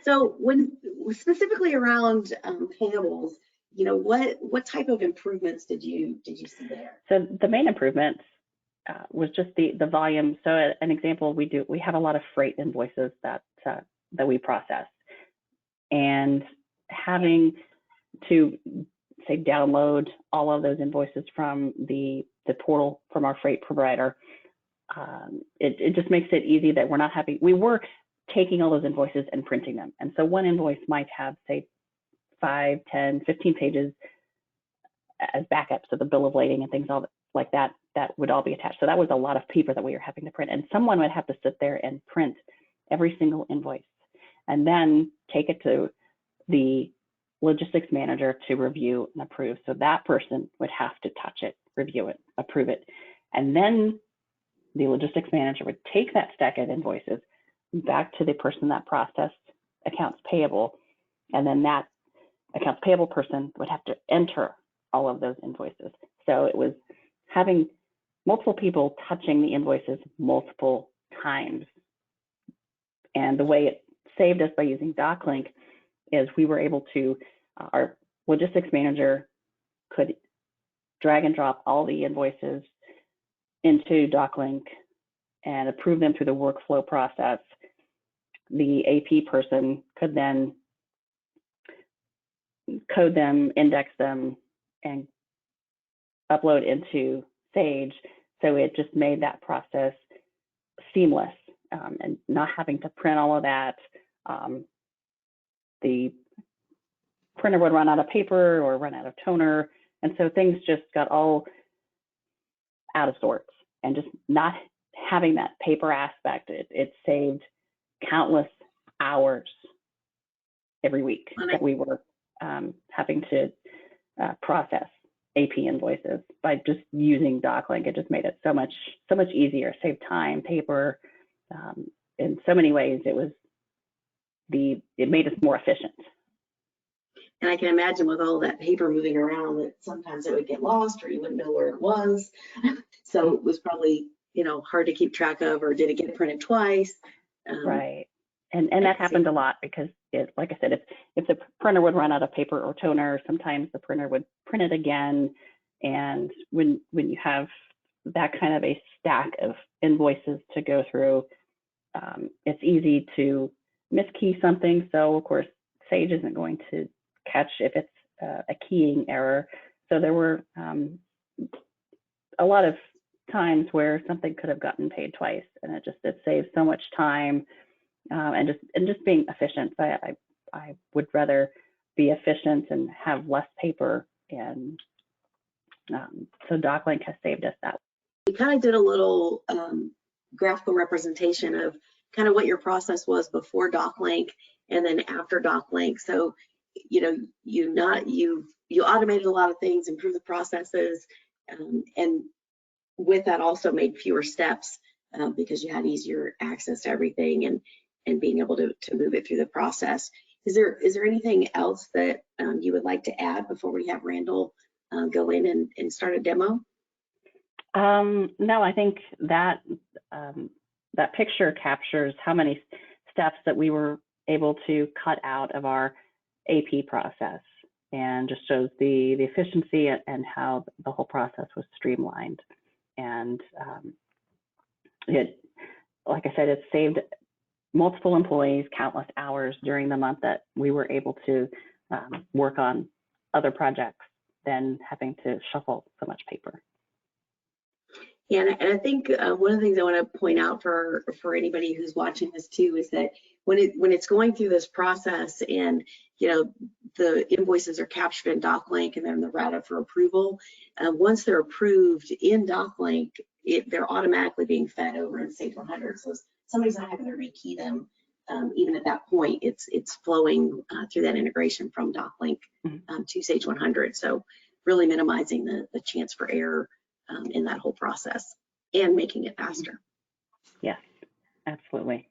So when specifically around payables, what type of improvements did you see there? So the main improvements was just the volume. So an example, we have a lot of freight invoices that we process, and having to say download all of those invoices from the portal from our freight provider, it just makes it easy that we were taking all those invoices and printing them. And so one invoice might have, say, 5, 10, 15 pages as backups of the bill of lading and things all like that would all be attached. So that was a lot of paper that we were having to print, and someone would have to sit there and print every single invoice and then take it to the logistics manager to review and approve. So that person would have to touch it, review it, approve it. And then the logistics manager would take that stack of invoices back to the person that processed accounts payable. And then that accounts payable person would have to enter all of those invoices. So it was having multiple people touching the invoices multiple times. And the way it saved us by using DocLink is we were able to, our logistics manager could drag and drop all the invoices into DocLink and approve them through the workflow process. The AP person could then code them, index them, and upload into Sage. So it just made that process seamless, and not having to print all of that. The printer would run out of paper or run out of toner. And so things just got all out of sorts, and just not having that paper aspect, it saved countless hours every week that we were having to process AP invoices by just using DocLink. It just made it so much easier, save time, paper. In so many ways, it made us more efficient. And I can imagine with all that paper moving around that sometimes it would get lost or you wouldn't know where it was. So it was probably, hard to keep track of, or did it get printed twice? Right. And that happened a lot because, like I said, if the printer would run out of paper or toner, sometimes the printer would print it again. And when you have that kind of a stack of invoices to go through, it's easy to miskey something. So of course, Sage isn't going to catch if it's a keying error. So there were a lot of times where something could have gotten paid twice, and it saves so much time, and just being efficient. So I would rather be efficient and have less paper, and so DocLink has saved us that. We kind of did a little graphical representation of kind of what your process was before DocLink and then after DocLink. So you automated a lot of things, improved the processes, and with that also made fewer steps because you had easier access to everything and being able to move it through the process. Is there anything else that you would like to add before we have Randall go in and start a demo? No, I think that that picture captures how many steps that we were able to cut out of our AP process, and just shows the efficiency and how the whole process was streamlined. And like I said, it saved multiple employees countless hours during the month that we were able to work on other projects than having to shuffle so much paper. Yeah, and I think one of the things I want to point out for anybody who's watching this too is that when it's going through this process and the invoices are captured in DocLink and then they're routed for approval, once they're approved in DocLink, they're automatically being fed over in Sage 100. So somebody's not having to rekey them. Even at that point, it's flowing through that integration from DocLink to Sage 100. So really minimizing the chance for error in that whole process and making it faster. Yes, absolutely.